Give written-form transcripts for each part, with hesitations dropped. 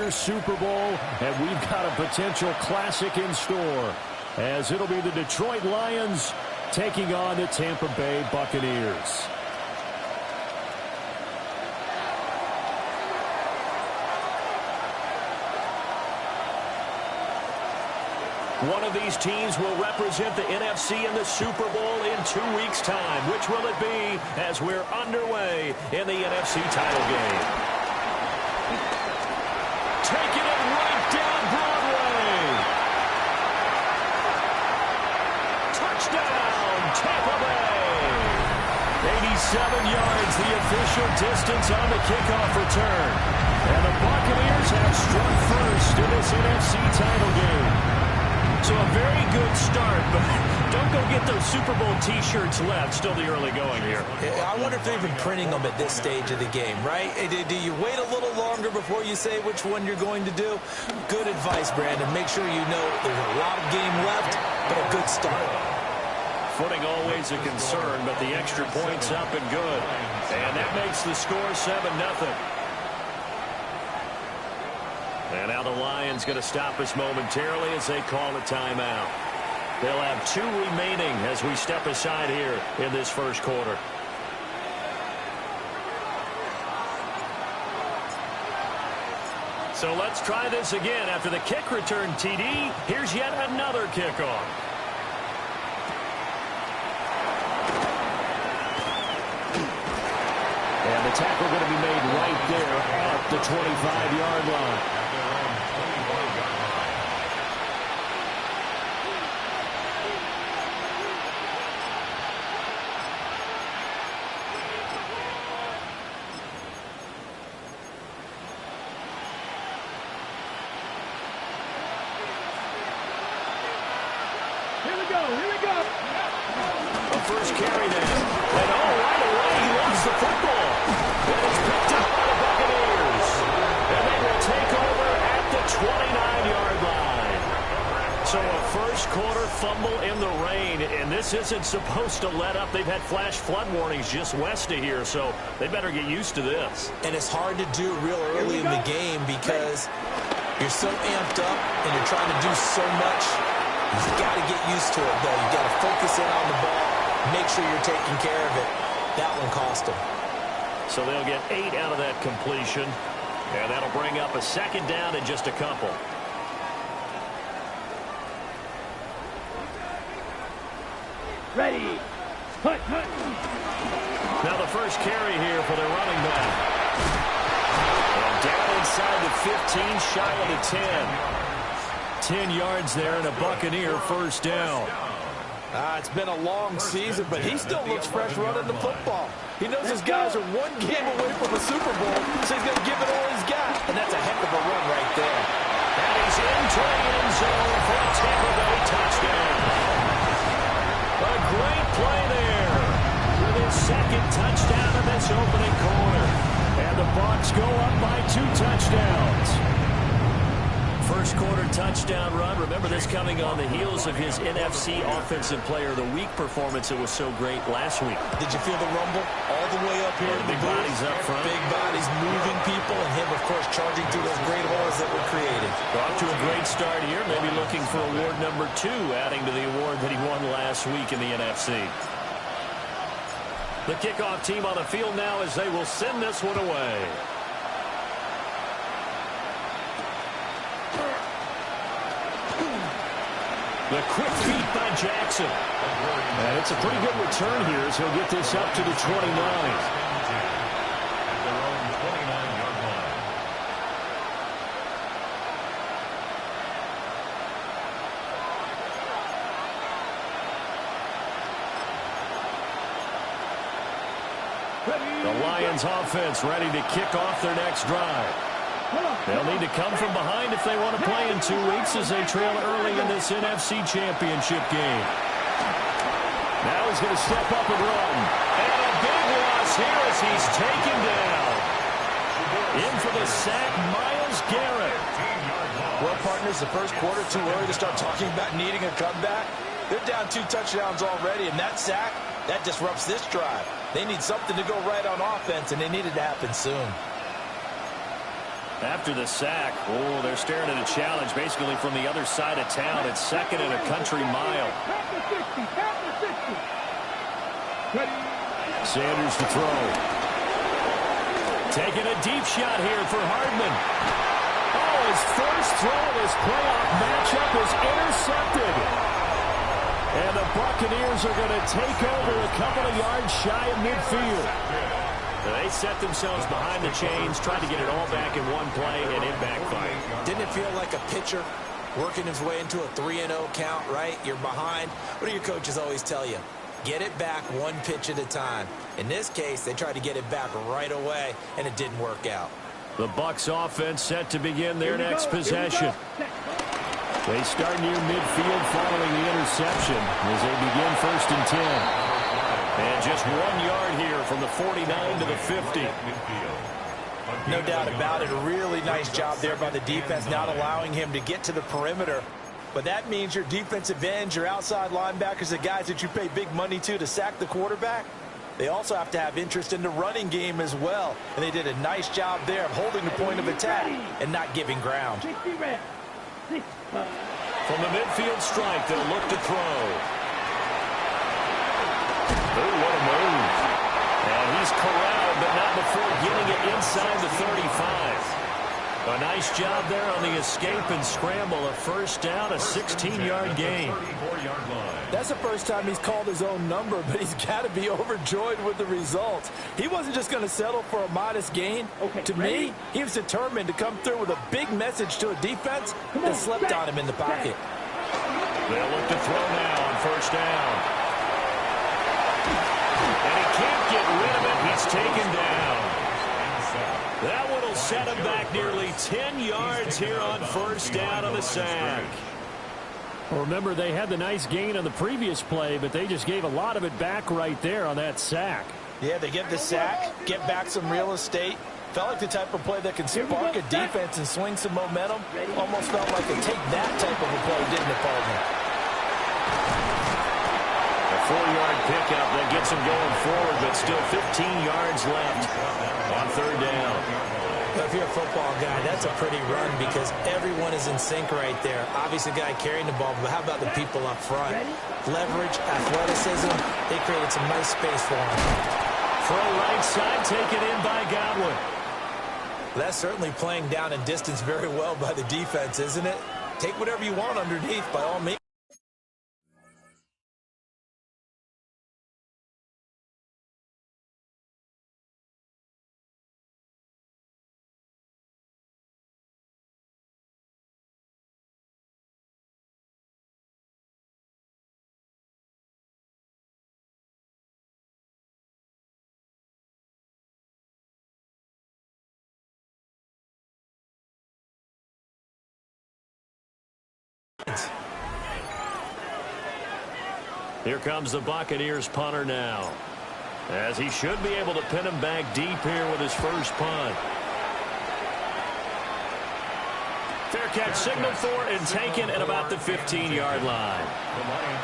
Super Bowl, and we've got a potential classic in store, as it'll be the Detroit Lions taking on the Tampa Bay Buccaneers. One of these teams will represent the NFC in the Super Bowl in 2 weeks' time. Which will it be as we're underway in the NFC title game? Taking it right down Broadway. Touchdown, Tampa Bay. 87 yards, the official distance on the kickoff return. And the Buccaneers have struck first in this NFC title game. So a very good start, but don't go get those Super Bowl T-shirts left. Still the early going here. I wonder if they're even printing them at this stage of the game, right? Do you wait a little longer before you say which one you're going to do? Good advice, Brandon. Make sure you know there's a lot of game left, but a good start. Footing always a concern, but the extra point's up and good. And that makes the score 7-0. And now the Lions going to stop us momentarily as they call a timeout. They'll have 2 remaining as we step aside here in this first quarter. So let's try this again. After the kick return TD, here's yet another kickoff. And the tackle going to be made right there at the 25-yard line. First carry then. And right away he lost the football. And it's picked up by the Buccaneers. And they will take over at the 29-yard line. So a first quarter fumble in the rain, and this isn't supposed to let up. They've had flash flood warnings just west of here, so they better get used to this. And it's hard to do real early in the game because you're so amped up and you're trying to do so much. You've got to get used to it, though. You've got to focus in on the ball. Make sure you're taking care of it. That one cost them. So they'll get 8 out of that completion. And that'll bring up a second down in just a couple. Ready. Hut. Now the first carry here for their running back. And down inside the 15, shy of the 10. 10 yards there and a Buccaneer first down. It's been a long season, but he still looks fresh running the football. He knows his guys are 1 game away from a Super Bowl, so he's going to give it all he's got. And that's a heck of a run right there. And he's into the end zone for a Tampa Bay touchdown. A great play there with his second touchdown in this opening quarter. And the Bucs go up by 2 touchdowns. First quarter touchdown run. Remember this coming on the heels of his NFC Offensive Player of the Week performance. It was so great last week. Did you feel the rumble all the way up here? Big bodies up front. Big bodies moving people, and him, of course, charging through those great holes that were created. Off to a great start here. Maybe looking for award number 2, adding to the award that he won last week in the NFC. The kickoff team on the field now as they will send this one away. The quick feet by Jackson. And it's a pretty good return here as he'll get this up to the 29. The Lions offense ready to kick off their next drive. They'll need to come from behind if they want to play in 2 weeks as they trail early in this NFC Championship game. Now he's going to step up and run. And a big loss here as he's taken down. In for the sack, Myles Garrett. Well, partners, the first quarter too early to start talking about needing a comeback. They're down 2 touchdowns already, and that sack, that disrupts this drive. They need something to go right on offense, and they need it to happen soon. After the sack, they're staring at a challenge basically from the other side of town. It's second and a country mile. Sanders to throw. Taking a deep shot here for Hardman. Oh, his first throw of his playoff matchup is intercepted. And the Buccaneers are going to take over a couple of yards shy of midfield. They set themselves behind the chains, trying to get it all back in one play, and it backfired. Didn't it feel like a pitcher working his way into a 3-0 count, right? You're behind. What do your coaches always tell you? Get it back one pitch at a time. In this case, they tried to get it back right away, and it didn't work out. The Bucs offense set to begin their next possession. They start near midfield following the interception as they begin 1st and 10. And just 1 yard here from the 49 to the 50. No doubt about it. A really nice job there by the defense, not allowing him to get to the perimeter. But that means your defensive ends, your outside linebackers, the guys that you pay big money to sack the quarterback, they also have to have interest in the running game as well. And they did a nice job there of holding the point of attack and not giving ground. From the midfield stripe, they'll look to throw. Oh, what a move. And he's corralled, but not before getting it inside the 35. A nice job there on the escape and scramble. A first down, a 16-yard gain. That's the first time he's called his own number, but he's got to be overjoyed with the result. He wasn't just going to settle for a modest gain. To me, he was determined to come through with a big message to a defense that slept on him in the pocket. They'll look to throw now on first down. And he can't get rid of it. He's taken down. That one will set him back nearly 10 yards here on first down on the sack. Well, remember, they had the nice gain on the previous play, but they just gave a lot of it back right there on that sack. Yeah, they get the sack, get back some real estate. Felt like the type of play that can spark a defense and swing some momentum. Almost felt like a take that type of a play, didn't it, Paul? A 4-yard pickup that gets him going forward, but still 15 yards left on third down. If you're a football guy, that's a pretty run because everyone is in sync right there. Obviously, the guy carrying the ball, but how about the people up front? Leverage, athleticism, they created some nice space for him. Throw right side, taken in by Godwin. That's certainly playing down and distance very well by the defense, isn't it? Take whatever you want underneath, by all means. Here comes the Buccaneers punter now, as he should be able to pin him back deep here with his first punt. Fair catch signaled for and taken at about the 15-yard line.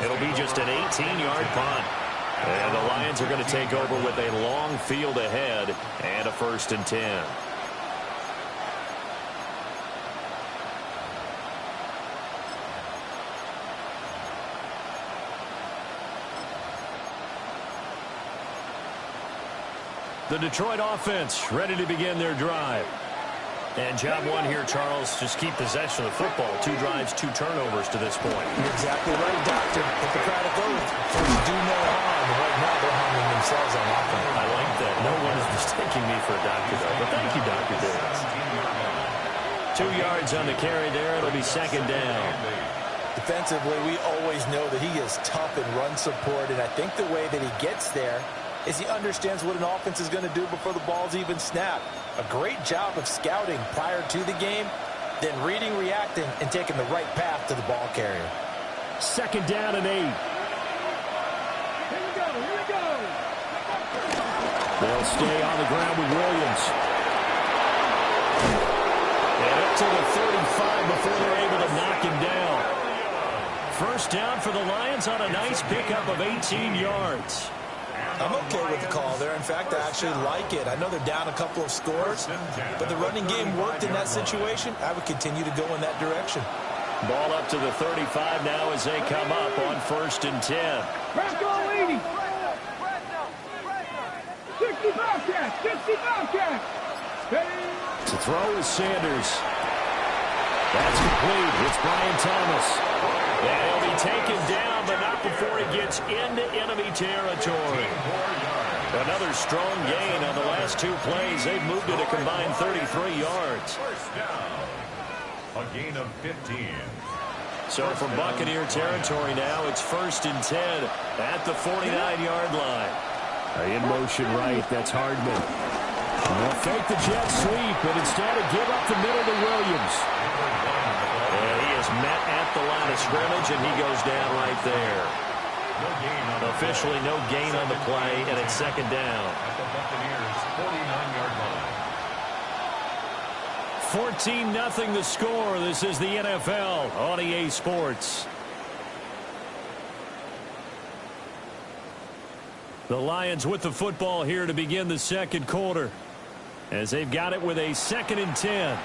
It'll be just an 18-yard punt. And the Lions are going to take over with a long field ahead and a 1st and 10. The Detroit offense ready to begin their drive. And job one here, Charles, just keep possession of the football. 2 drives, 2 turnovers to this point. You're exactly right, Doctor. Hippocratic oath. Do no harm. Right now, they're harming themselves on offense. I like that. No one is mistaking me for a doctor, though. But thank you, Dr. Davis. 2 yards on the carry there. It'll be 2nd down. Defensively, we always know that he is tough in run support, and I think the way that he gets there is he understands what an offense is going to do before the ball's even snapped. A great job of scouting prior to the game, then reading, reacting, and taking the right path to the ball carrier. 2nd down and 8. Here we go, here we go. They'll stay on the ground with Williams. And up to the 35 before they're able to knock him down. First down for the Lions on a nice pickup of 18 yards. I'm okay with the call there. In fact, I actually like it. I know they're down a couple of scores, but the running game worked in that situation. I would continue to go in that direction. Ball up to the 35 now as they come up on 1st and 10. Press all 80. 60 Bobcats. 60 Bobcats. To throw is Sanders. That's complete. It's Brian Thomas. And he'll be taken down, but not before he gets into enemy territory. Another strong gain on the last 2 plays. They've moved it a combined 33 yards. A gain of 15. So from Buccaneer territory now, it's 1st and 10 at the 49-yard line. In motion right, that's Hardman. They'll fake the jet sweep, but instead of give up the middle to Williams. And he is met at the line of scrimmage, and he goes down right there. Officially no gain on the play, and it's 2nd down. At the Buccaneers' 49-yard line. 14-0 the score. This is the NFL on EA Sports. The Lions with the football here to begin the 2nd quarter, as they've got it with a 2nd and 10.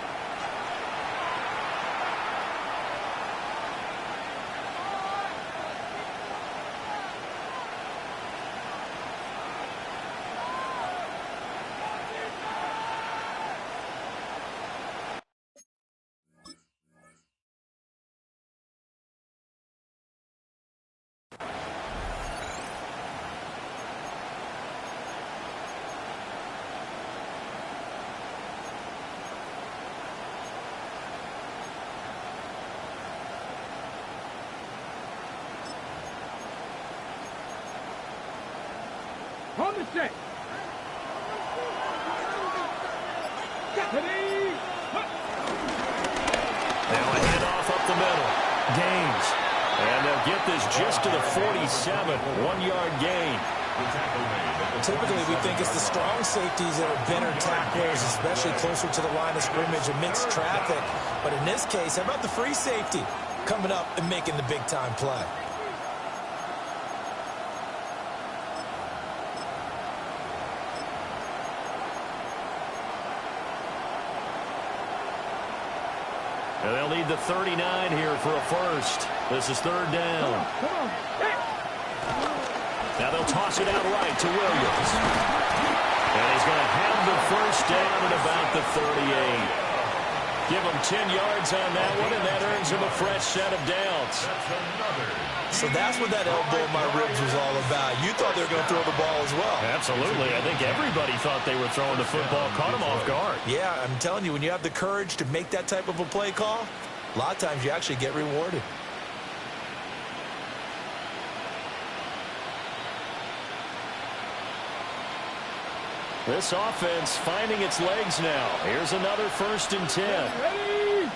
On the set. Now a handoff up the middle. Gains. And they'll get this just to the 47. 1-yard gain. Typically, we think it's the strong safeties that are better tacklers, especially closer to the line of scrimmage amidst traffic. But in this case, how about the free safety coming up and making the big-time play? And they'll need the 39 here for a first. This is 3rd down. Come on. Hey. Now they'll toss it out right to Williams. And he's going to have the first down at about the 38. Give him 10 yards on that one, and that earns him a fresh set of downs. So that's what that elbow in my ribs was all about. You thought they were going to throw the ball as well. Absolutely. I think everybody thought they were throwing the football, caught him off guard. Yeah, I'm telling you, when you have the courage to make that type of a play call, a lot of times you actually get rewarded. This offense finding its legs now. Here's another 1st and 10. Ready.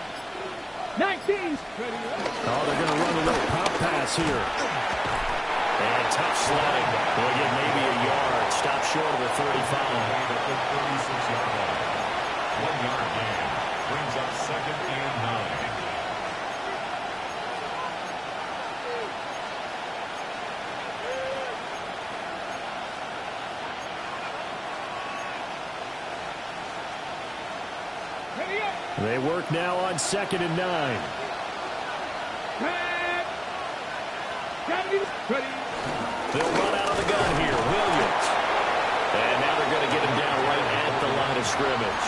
19. Oh, they're going to run a little pop pass here. And tough sledding. They'll get maybe a yard. Stop short of the 35. At the 36-yard line. 1-yard gain. Brings up 2nd and 9. They work now on 2nd and 9. They'll run out of the gun here. Williams. And now they're going to get him down right at the line of scrimmage.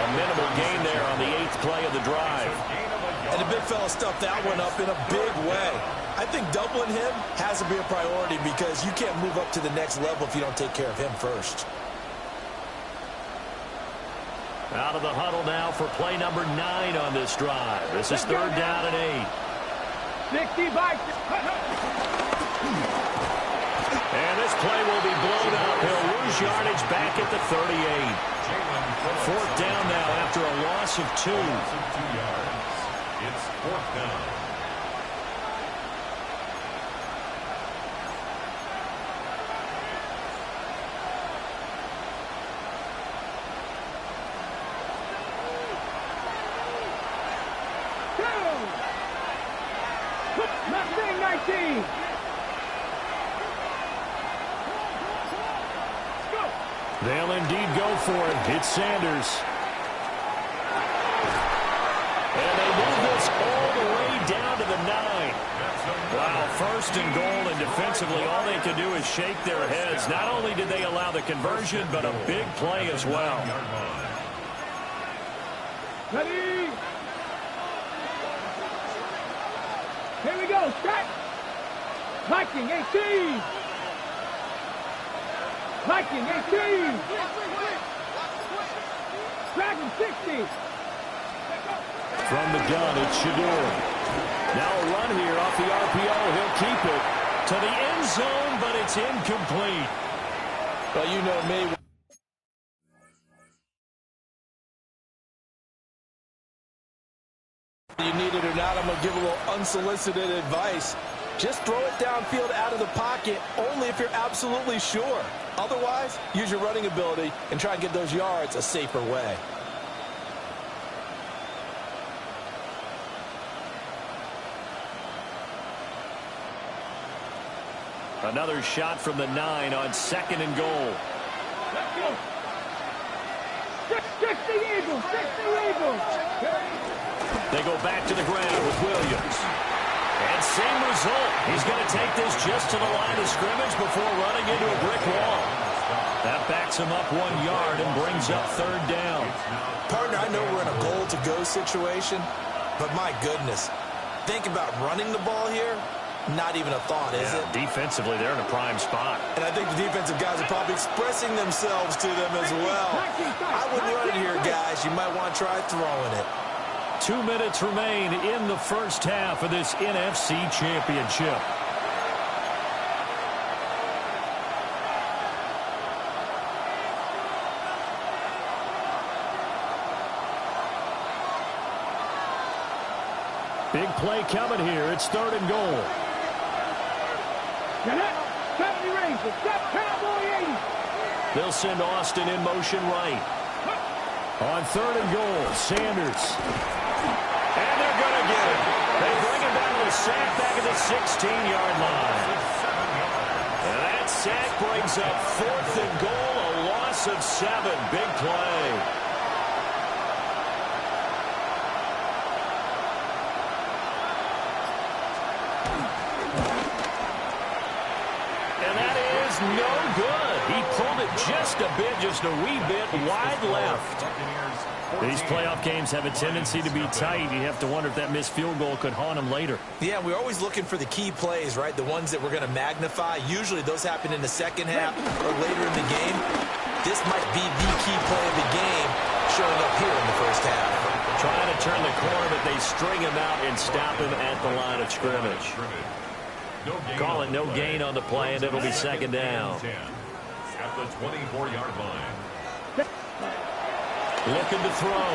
A minimal gain there on the 8th play of the drive. And the big fella stuffed that one up in a big way. I think doubling him has to be a priority because you can't move up to the next level if you don't take care of him first. Out of the huddle now for play number 9 on this drive. This is 3rd down and 8. 60 by. And this play will be blown up. He'll lose yardage back at the 38. 4th down now after a loss of 2. It's 4th down. They'll indeed go for it. It's Sanders. And they move this all the way down to the 9. Wow, first and goal, and defensively all they can do is shake their heads. Not only did they allow the conversion, but a big play as well. Ready? Here we go, set. Viking 18. Viking 18. Dragon 60. From the gun, it's Shador. Now a run here off the RPO. He'll keep it to the end zone, but it's incomplete. Well, you know me. You need it or not, I'm going to give a little unsolicited advice. Just throw it downfield out of the pocket only if you're absolutely sure. Otherwise, use your running ability and try and get those yards a safer way. Another shot from the 9 on 2nd and goal. Let's go. 60 Eagles, 60 Eagles. They go back to the ground with Williams. And same result. He's going to take this just to the line of scrimmage before running into a brick wall. That backs him up 1 yard and brings up 3rd down. Partner, I know we're in a goal-to-go situation, but my goodness, think about running the ball here. Not even a thought, is it? Defensively, they're in a prime spot. And I think the defensive guys are probably expressing themselves to them as well. I wouldn't run it here, guys. You might want to try throwing it. 2 minutes remain in the first half of this NFC Championship. Big play coming here. It's 3rd and goal. Get it. 70 Rangers. Step Cowboy 80. They'll send Austin in motion right. On 3rd and goal, Sanders. And they're going to get it. They bring him down to the sack back at the 16-yard line. And that sack brings up 4th and goal, a loss of 7. Big play. No good. He pulled it just a bit, just a wee bit wide left. These playoff games have a tendency to be tight. You have to wonder if that missed field goal could haunt him later. Yeah, we're always looking for the key plays, right? The ones that we're going to magnify. Usually those happen in the second half or later in the game. This might be the key play of the game showing up here in the first half. Trying to turn the corner, but they string him out and stop him at the line of scrimmage. Call it no gain on the play, and it'll be 2nd down. At the 24-yard line. Looking to throw.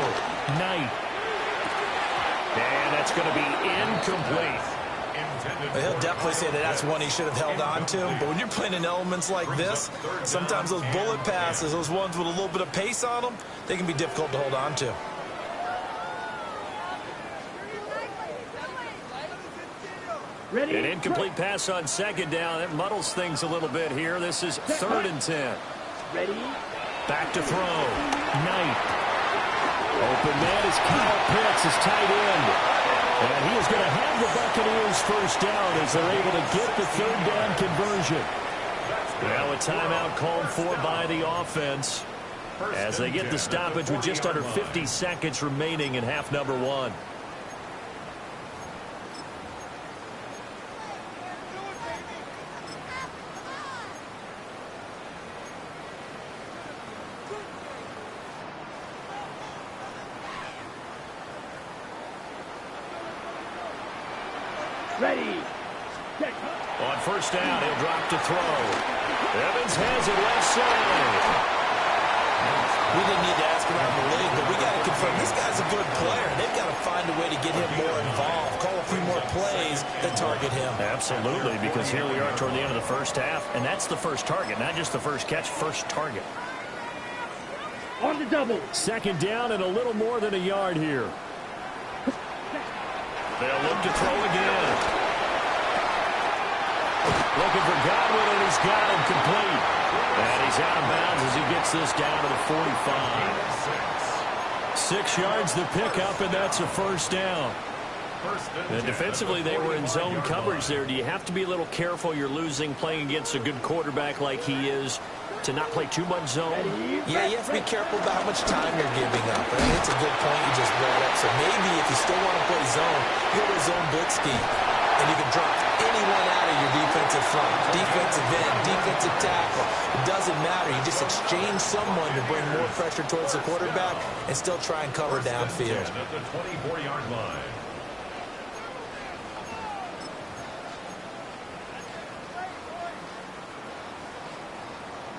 Knight. And that's going to be incomplete. He'll definitely say that that's one he should have held on to. But when you're playing in elements like this, sometimes those bullet passes, those ones with a little bit of pace on them, they can be difficult to hold on to. Ready? An incomplete pass on 2nd down. It muddles things a little bit here. This is 3rd and 10. Ready? Back to throw. Knight. Open man is Kyle Pitts, his tight end. And he is going to have the Buccaneers first down as they're able to get the 3rd down conversion. Now a timeout called for by the offense as they get the stoppage with just under 50 seconds remaining in half number 1. Ready. Set. On first down, he'll drop to throw. Evans has it left side. We didn't need to ask around the league, but we got to confirm this guy's a good player. They've got to find a way to get him more involved, call a few more plays that target him. Absolutely, because here we are toward the end of the first half, and that's the first target, not just the first catch, first target. On the double. 2nd down and a little more than a yard here. They'll look to throw again. Looking for Godwin, and he's got him complete. And he's out of bounds as he gets this down to the 45. 6 yards the pickup, and that's a first down. And defensively, they were in zone coverage there. Do you have to be a little careful? You're losing playing against a good quarterback like he is to not play too much zone? Yeah, you have to be careful about how much time you're giving up. I mean, it's a good point you just brought up. So maybe if you still want to play zone, go to zone blitz scheme. And you can drop anyone out of your defensive front. Defensive end, defensive tackle. It doesn't matter. You just exchange someone to bring more pressure towards the quarterback and still try and cover downfield. At the 24-yard line.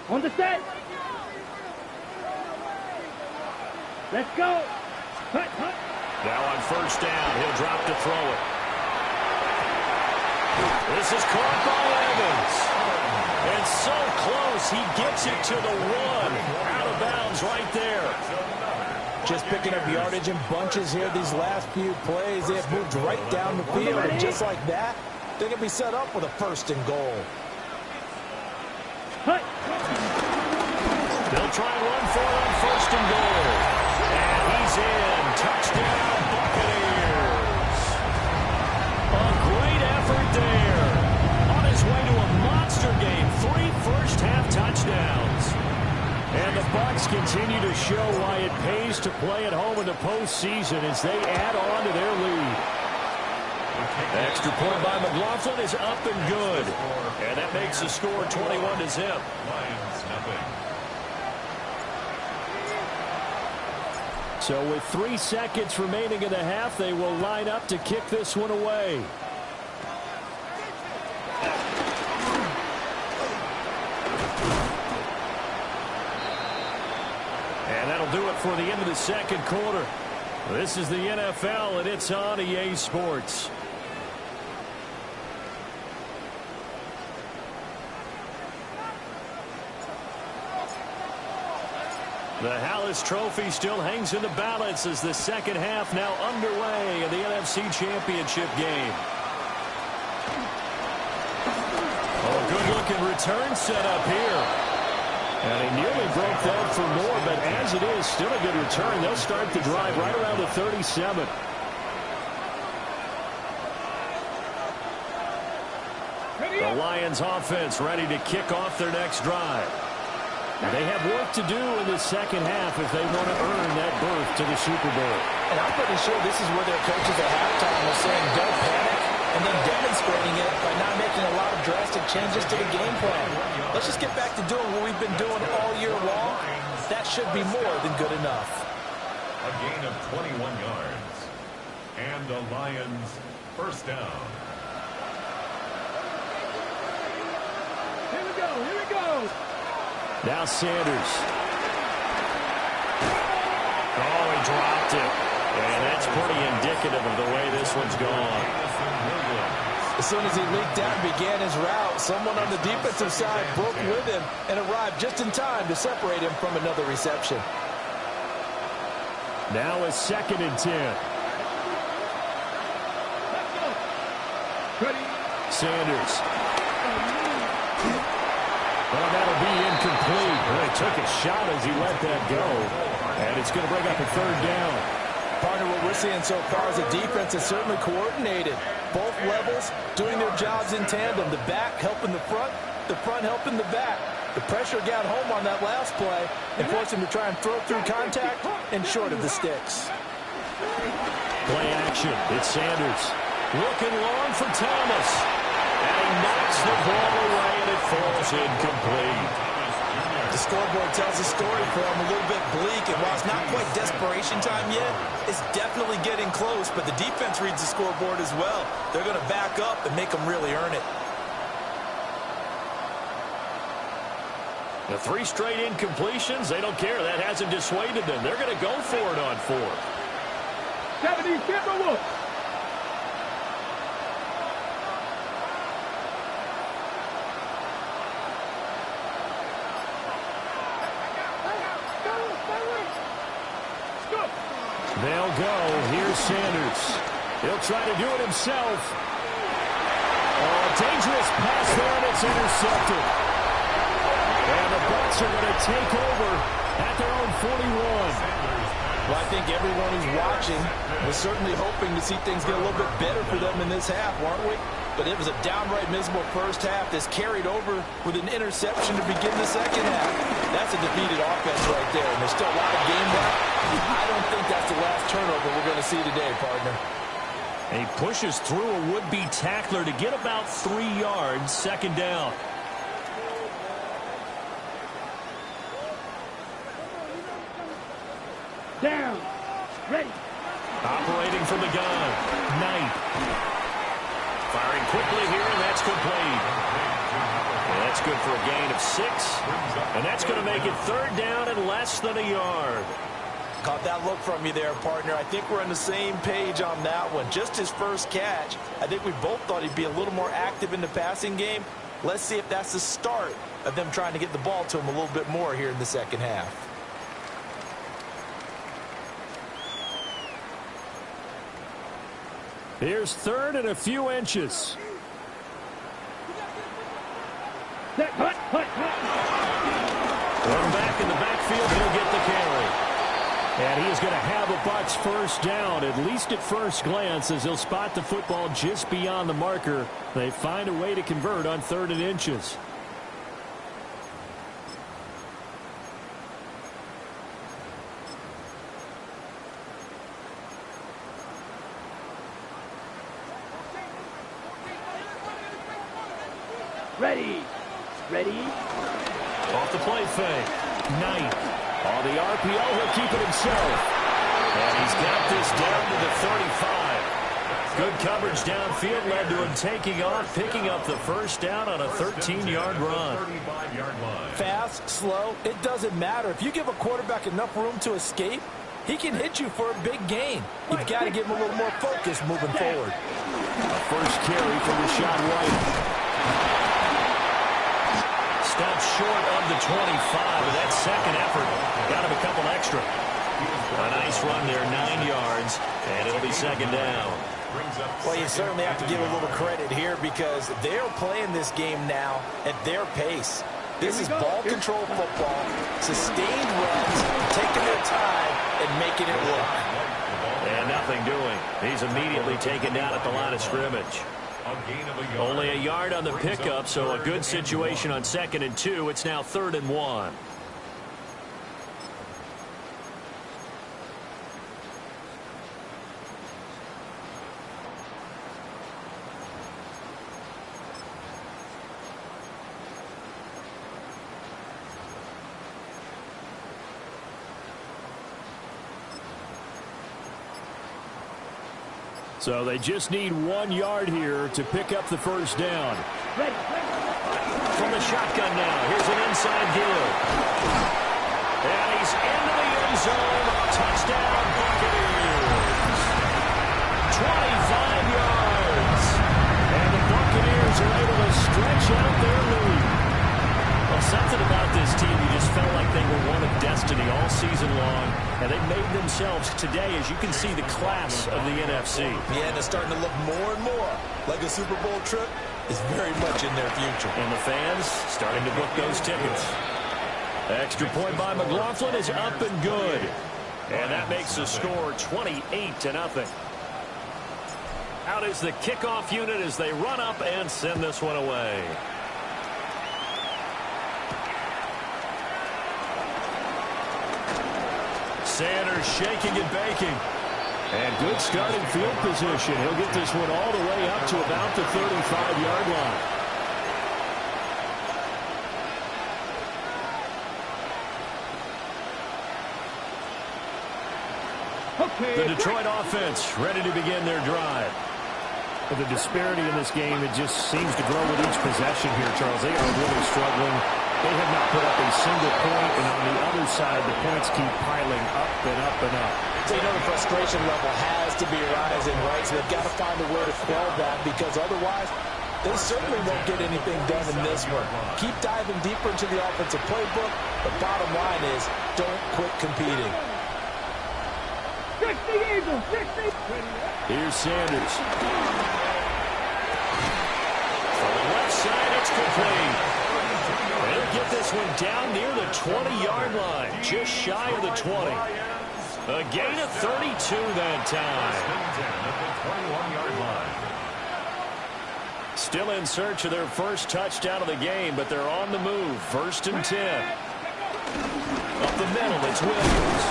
On the set. Let's go. Hut, hut. Now on first down, he'll drop to throw it. This is caught by Evans. And so close, he gets it to the 1. Out of bounds right there. Just picking up yardage in bunches here these last few plays. They have moved right down the field, and just like that, they're going to be set up with a 1st and goal. Hut. They'll try and run for it on 1st and goal. And he's in. Touchdown, Buccaneers. A great effort there. On his way to a monster game. 3 first-half touchdowns. And the Bucs continue to show why it pays to play at home in the postseason as they add on to their lead. Extra point by McLaughlin is up and good. And that makes the score 21-0. Lions, nothing. So with 3 seconds remaining in the half, they will line up to kick this one away. And that'll do it for the end of the second quarter. This is the NFL, and it's on EA Sports. The Hallis Trophy still hangs in the balance as the second half now underway in the NFC Championship game. Oh, good-looking return set up here. And he nearly broke that for more, but as it is, still a good return. They'll start the drive right around the 37. The Lions offense ready to kick off their next drive. They have work to do in the second half if they want to earn that berth to the Super Bowl. And I'm pretty sure this is where their coaches at halftime are saying don't panic, and then demonstrating it by not making a lot of drastic changes to the game plan. Let's just get back to doing what we've been doing all year long. That should be more than good enough. A gain of 21 yards. And the Lions first down. Here we go. Here we go. Now Sanders. Oh, he dropped it. And that's pretty indicative of the way this one's gone. As soon as he leaked out and began his route, someone on the defensive side broke with him and arrived just in time to separate him from another reception. Now a 2nd and 10. Ready. Sanders. Well, that'll be incomplete. Well, he took a shot as he let that go. And it's going to bring up a 3rd down. Partner, what we're seeing so far is the defense is certainly coordinated. Both levels doing their jobs in tandem. The back helping the front helping the back. The pressure got home on that last play and forced him to try and throw through contact and short of the sticks. Play action. It's Sanders. Looking long for Thomas. And he knocks the ball away, and it falls incomplete. The scoreboard tells a story for him, a little bit bleak, and while it's not quite desperation time yet, it's definitely getting close, but the defense reads the scoreboard as well. They're going to back up and make them really earn it. The 3 straight incompletions, they don't care. That hasn't dissuaded them. They're going to go for it on 4th. 70, Timberwolves. They'll go. Here's Sanders. He'll try to do it himself. Oh, dangerous pass there, and it's intercepted. And the Bucs are going to take over at their own 41. Well, I think everyone who's watching was certainly hoping to see things get a little bit better for them in this half, weren't we? But it was a downright miserable first half that's carried over with an interception to begin the second half. That's a defeated offense right there, and there's still a lot of game left. I don't think that's the last turnover we're going to see today, partner. He pushes through a would-be tackler to get about 3 yards, second down. Down. Ready. Operating from the gun. Knight. Firing quickly here, and that's complete. And that's good for a gain of 6. And that's going to make it third down and less than a yard. Caught that look from you there, partner. I think we're on the same page on that one. Just his first catch. I think we both thought he'd be a little more active in the passing game. Let's see if that's the start of them trying to get the ball to him a little bit more here in the second half. Here's third and a few inches. Hut. One back in the backfield, he'll get the carry. And he is going to have a Bucs first down, at least at first glance, as he'll spot the football just beyond the marker. They find a way to convert on third and inches. Ready. Off the play fake. Knight. On the RPO, he'll keep it himself. And he's got this down to the 35. Good coverage downfield led to him taking off, picking up the first down on a 13-yard run. Fast, slow, it doesn't matter. If you give a quarterback enough room to escape, he can hit you for a big gain. You've got to give him a little more focus moving forward. A first carry for Rashad White. Stopped short of the 25, but that second effort got him a couple extra. A nice run there, 9 yards, and it'll be second down. Well, you certainly have to give a little credit here because they're playing this game now at their pace. This is ball control football, sustained runs, taking their time and making it work. And nothing doing. He's immediately taken down at the line of scrimmage. Only a yard on the pickup, so a good situation on 2nd and 2. It's now 3rd and 1. So they just need 1 yard here to pick up the first down. From the shotgun now, here's an inside give. And he's into the end zone. Touchdown, Buccaneers. 25 yards. And the Buccaneers are able to stretch out their lead. Well, something about this team, you just felt like they were one of destiny all season long. And they made themselves today, as you can see, the class of the NFC. Yeah, and it's starting to look more and more like a Super Bowl trip is very much in their future. And the fans starting to book those tickets. Extra point by McLaughlin is up and good. And that makes the score 28-0. Out is the kickoff unit as they run up and send this one away. Sanders shaking and baking. And good starting field position. He'll get this one all the way up to about the 35-yard line. The Detroit offense ready to begin their drive. But the disparity in this game, it just seems to grow with each possession here, Charles. They are really struggling. They have not put up a single point, and on the other side, the points keep piling up and up and up. So you know the frustration level has to be rising, right? So they've got to find a way to quell that because otherwise they certainly won't get anything done in this one. Keep diving deeper into the offensive playbook. The bottom line is don't quit competing. Here's Sanders. It's complete. They'll get this one down near the 20-yard line, just shy of the 20. A gain of 32 that time. Still in search of their first touchdown of the game, but they're on the move. 1st and 10. Up the middle, it's Williams.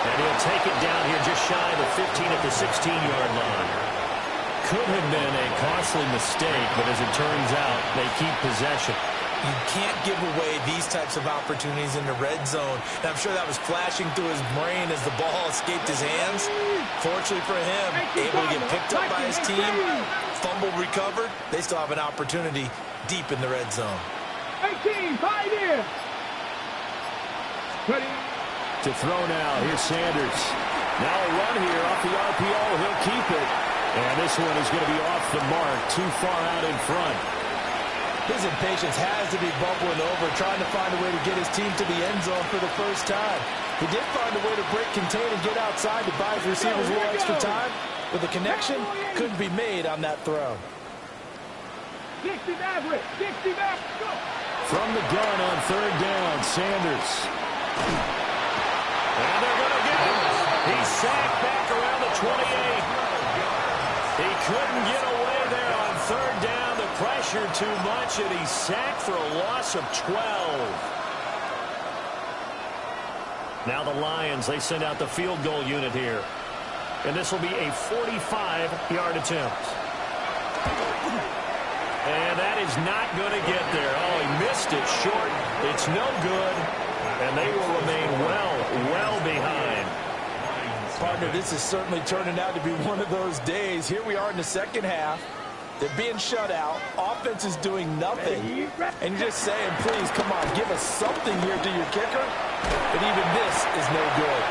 And he'll take it down here just shy of the 15 at the 16-yard line. Could have been a costly mistake, but as it turns out, they keep possession. You can't give away these types of opportunities in the red zone. And I'm sure that was flashing through his brain as the ball escaped his hands. Fortunately for him, able to get picked up by his team, fumble recovered. They still have an opportunity deep in the red zone. 18, 5 in. Ready. To throw now, here's Sanders. Now a run here off the RPO. He'll keep it. And this one is going to be off the mark, too far out in front. His impatience has to be bubbling over, trying to find a way to get his team to the end zone for the first time. He did find a way to break contain and get outside to buy his receivers a little extra time, but the connection couldn't be made on that throw. 60 average, 60 back, go. From the gun on 3rd down, Sanders. And they're going to get him. He's sacked back around the 28. He couldn't get away there on 3rd down. The pressure too much, and he's sacked for a loss of 12. Now the Lions, they send out the field goal unit here. And this will be a 45-yard attempt. And that is not going to get there. Oh, he missed it short. It's no good. And they will remain well behind. Partner, this is certainly turning out to be one of those days. Here we are in the second half. They're being shut out. Offense is doing nothing. And you're just saying, please, come on, give us something here to your kicker. But even this is no good.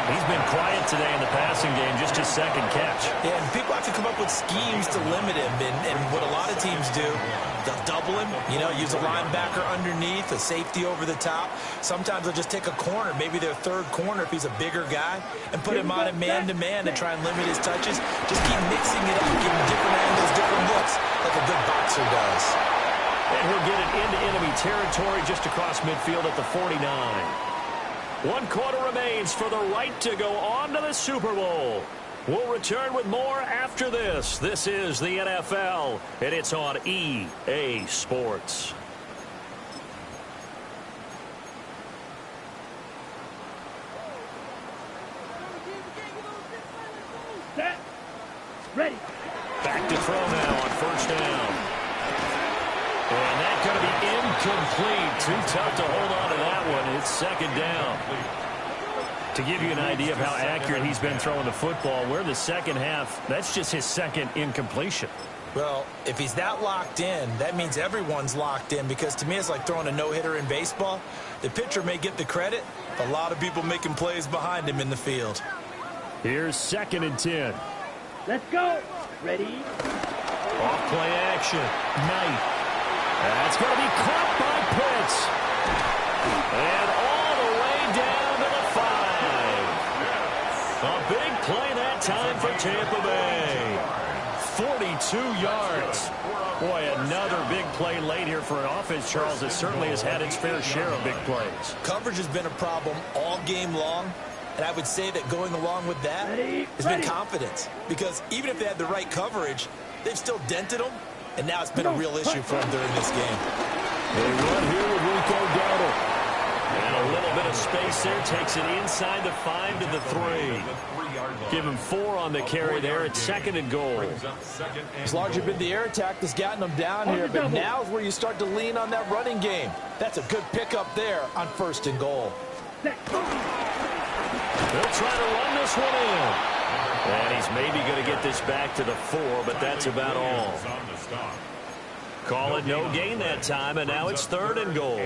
He's been quiet today in the passing game, just his 2nd catch. Yeah, and people have to come up with schemes to limit him. And what a lot of teams do, they'll double him, use a linebacker underneath, a safety over the top. Sometimes they'll just take a corner, maybe their 3rd corner if he's a bigger guy, and put him on a man-to-man to try and limit his touches. Just keep mixing it up, give him different angles, different looks, like a good boxer does. And he'll get it into enemy territory just across midfield at the 49. 1 quarter remains for the right to go on to the Super Bowl. We'll return with more after this. This is the NFL, and it's on EA Sports. Set. Ready. Back to throw now on 1st down. And that's going to be incomplete. Too tough to hold on to that one. It's 2nd down. To give you an idea of how accurate he's been throwing the football, we're in the second half. That's just his 2nd incompletion. Well, if he's that locked in, that means everyone's locked in, because to me it's like throwing a no-hitter in baseball. The pitcher may get the credit, a lot of people making plays behind him in the field. Here's 2nd and 10. Let's go. Ready. Off play action. Knight. That's going to be caught by Pitts. And all the way down to the 5. A big play that time for Tampa Bay. 42 yards. Boy, another big play late here for an offense, Charles, that certainly has had its fair share of big plays. Coverage has been a problem all game long, and I would say that going along with that has been confidence. Because even if they had the right coverage, they've still dented them. And now it's been a real issue for him during this game. They run here with Rico Dowdle. And a little bit of space there. Takes it inside the 5 to the 3. Give him 4 on the carry there. It's 2nd and goal. It's largely been the air attack that's gotten them down here. But now is where you start to lean on that running game. That's a good pickup there on 1st and goal. They'll try to run this one in. And he's maybe going to get this back to the 4, but that's about all. Call it no gain that time, and now it's 3rd and goal.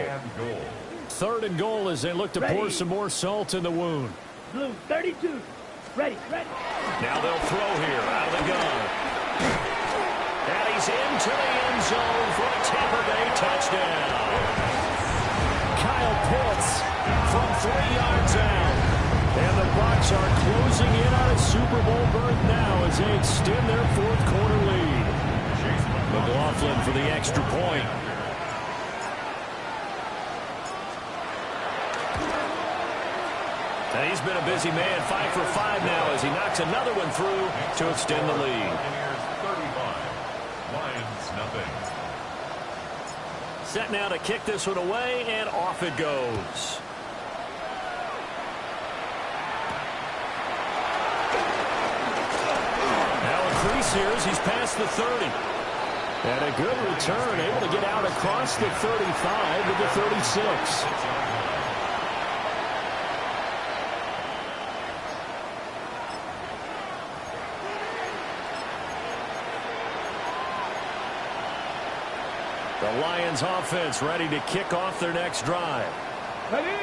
3rd and goal as they look to pour some more salt in the wound. Blue, 32. Ready. Now they'll throw here out of the gun. And he's into the end zone for a Tampa Bay touchdown. Kyle Pitts from 3 yards out. And the Bucs are closing in on a Super Bowl berth now as they extend their 4th quarter lead. McLaughlin for the extra point. And he's been a busy man, 5 for 5 now as he knocks another one through to extend the lead. Lions, nothing. Set now to kick this one away, and off it goes. Now increase here as he's past the 30. And a good return, able to get out across the 35 to the 36. The Lions offense ready to kick off their next drive.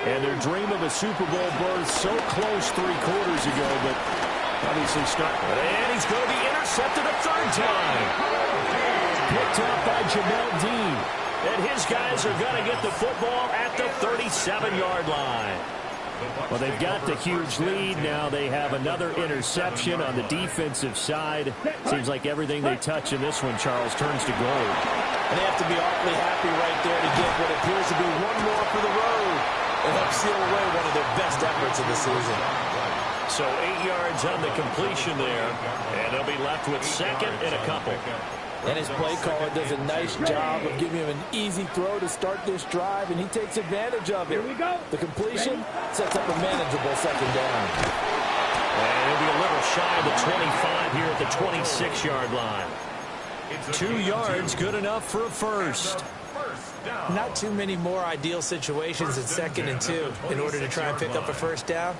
And their dream of a Super Bowl berth so close 3 quarters ago, but obviously stuck. And he's going to be intercepted a third time. Picked up by Jamel Dean. And his guys are going to get the football at the 37-yard line. Well, they've got the huge lead. Now they have another interception on the defensive side. Seems like everything they touch in this one, Charles, turns to gold. And they have to be awfully happy right there to get what appears to be one more for the road and help seal away one of their best efforts of the season. So 8 yards on the completion there, and they'll be left with second and a couple. And his play caller does a nice job of giving him an easy throw to start this drive, and he takes advantage of it. Here we go. The completion sets up a manageable second down. And he'll be a little shy of the 25 here at the 26-yard line. 2 yards, good enough for a first. Not too many more ideal situations at 2nd and 2 in order to try and pick up a first down.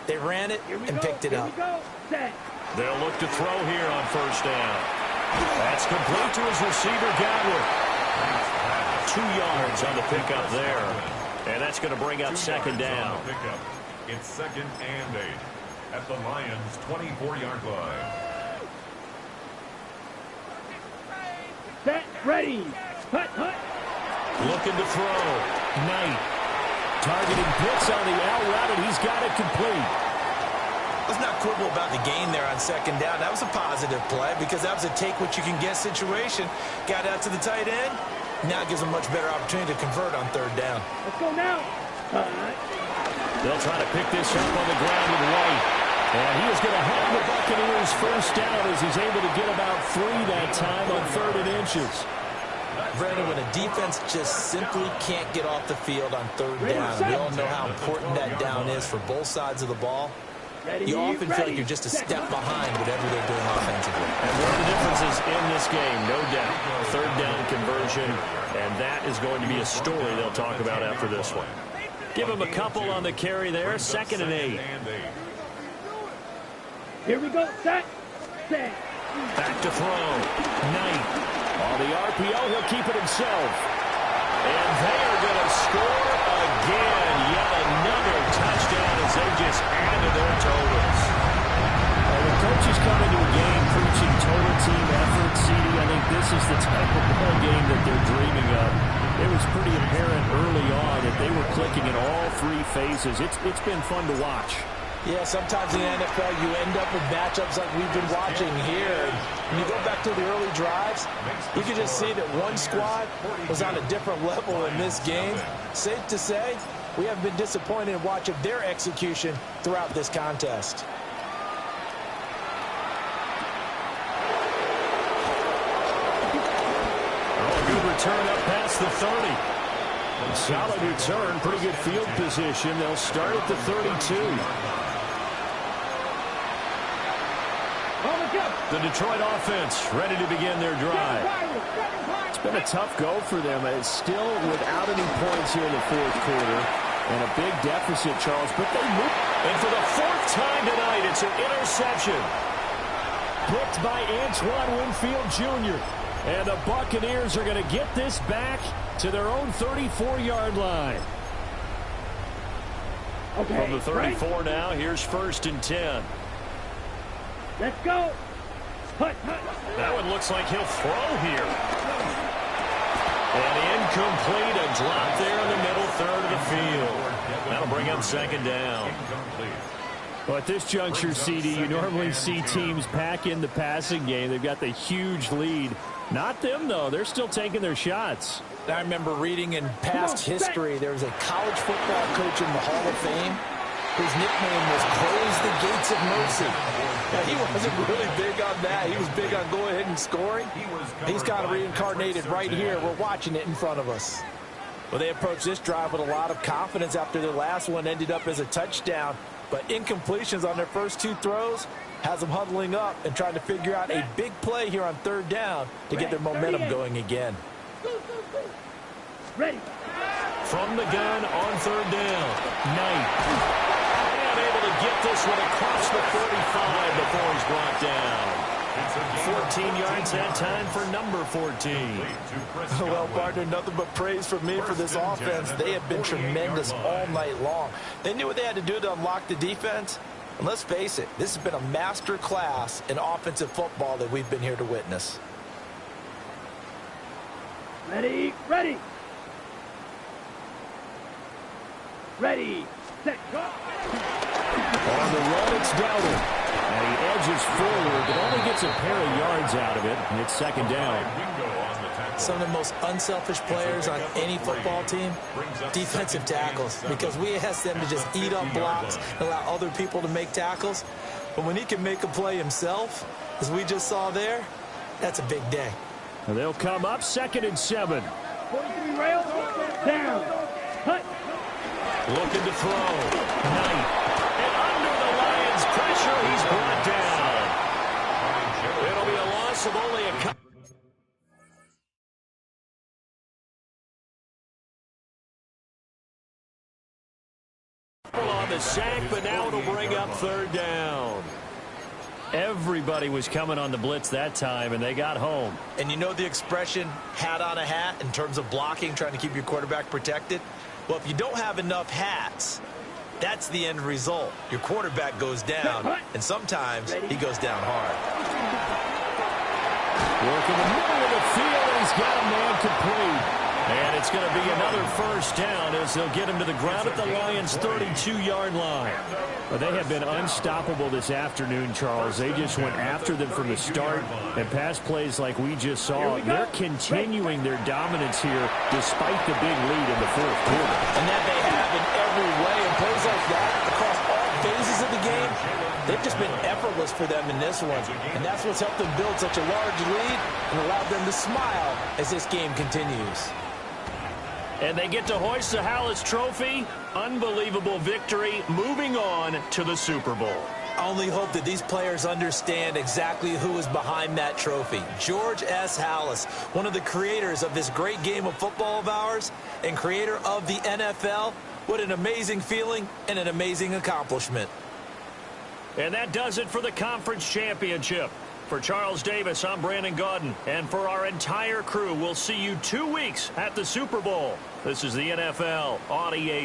They ran it and picked it up. They'll look to throw here on first down. That's complete to his receiver, Godwin. 2 yards on the pickup there. And that's going to bring up second down. It's 2nd and 8 at the Lions' 24-yard line. Set, ready. Hut, hut. Looking to throw. Knight. Targeting Pitts on the out route, and he's got it complete. Let's not quibble about the gain there on second down. That was a positive play because that was a take-what-you-can-get situation. Got out to the tight end. Now it gives them much better opportunity to convert on third down. Let's go now. They'll try to pick this up on the ground with White. And he is going to have the Buccaneers first down as he's able to get about 3 that time on 3rd and inches. Brandon, when a defense just simply can't get off the field on third down, we all know how important that down is for both sides of the ball. You often feel like you're just a step behind whatever they're doing offensively. And one of the differences in this game, no doubt, third down conversion, and that is going to be a story they'll talk about after this one. Give him a couple on the carry there, 2nd and 8. Here we go. Set. Set. Back to throw. Knight. On the RPO, he'll keep it himself. And they are going to score again. Yet another touchdown as they just add to their totals. When coaches come into a game preaching total team effort, CD, I think this is the type of ball game that they're dreaming of. It was pretty apparent early on that they were clicking in all 3 phases. It's been fun to watch. Yeah, sometimes in the NFL you end up with matchups like we've been watching here. When you go back to the early drives, you can just see that one squad was on a different level in this game. Safe to say, we have been disappointed in watching their execution throughout this contest. Good return up past the 30. Solid return, pretty good field position. They'll start at the 32. The Detroit offense ready to begin their drive. It's been a tough go for them. It's still without any points here in the 4th quarter. And a big deficit, Charles, but they move. And for the 4th time tonight, it's an interception. Picked by Antoine Winfield Jr. And the Buccaneers are going to get this back to their own 34-yard line. Okay, from the 34 now, here's 1st and 10. Let's go. Hut, hut. That one looks like he'll throw here. And incomplete, a drop there in the middle 3rd of the field. That'll bring up 2nd down. Well, at this juncture, CD, you normally see teams pack in the passing game. They've got the huge lead. Not them, though. They're still taking their shots. I remember reading in past history, there was a college football coach in the Hall of Fame whose nickname was Close the Gates of Mercy. Now, he wasn't really big on that. He was big on going ahead and scoring. He's kind of reincarnated right here. We're watching it in front of us. Well, they approached this drive with a lot of confidence after their last one ended up as a touchdown. But incompletions on their first two throws has them huddling up and trying to figure out a big play here on third down to get their momentum going again. Ready. From the gun on third down. Knight. Unable to get this one across the 45 before he's brought down. 14 yards that time for number 14. Well, partner, nothing but praise from me for this offense. They have been tremendous all night long. They knew what they had to do to unlock the defense. And let's face it, this has been a master class in offensive football that we've been here to witness. Ready. Ready. Ready. Set. Go. On the run, it's Dowdle. And he edges forward, but only gets a pair of yards out of it. And it's second down. Some of the most unselfish players on any football team, defensive tackles, because we ask them to just eat up blocks and allow other people to make tackles. But when he can make a play himself, as we just saw there, that's a big day. And they'll come up 2nd and 7. Rail. Down. Cut. Looking to throw. Knight. And under the Lions' pressure, he's brought down. It'll be a loss of only a couple. On the sack, but now it'll bring up third down. Everybody was coming on the blitz that time, and they got home. And you know the expression, hat on a hat, in terms of blocking, trying to keep your quarterback protected? Well, if you don't have enough hats, that's the end result. Your quarterback goes down, and sometimes he goes down hard. Work in the middle of the field, and he's got a man complete. And it's going to be another first down as they'll get him to the ground at the Lions' 32-yard line. Well, they have been unstoppable this afternoon, Charles. They just went after them from the start, and pass plays like we just saw. They're continuing their dominance here despite the big lead in the fourth quarter. And that they have in every way. And plays like that across all phases of the game, they've just been effortless for them in this one. And that's what's helped them build such a large lead and allowed them to smile as this game continues. And they get to hoist the Hallis Trophy. Unbelievable victory, moving on to the Super Bowl. I only hope that these players understand exactly who is behind that trophy. George S. Hallis, one of the creators of this great game of football of ours and creator of the NFL. What an amazing feeling and an amazing accomplishment. And that does it for the conference championship. For Charles Davis, I'm Brandon Gaudin. And for our entire crew, we'll see you 2 weeks at the Super Bowl. This is the NFL on EA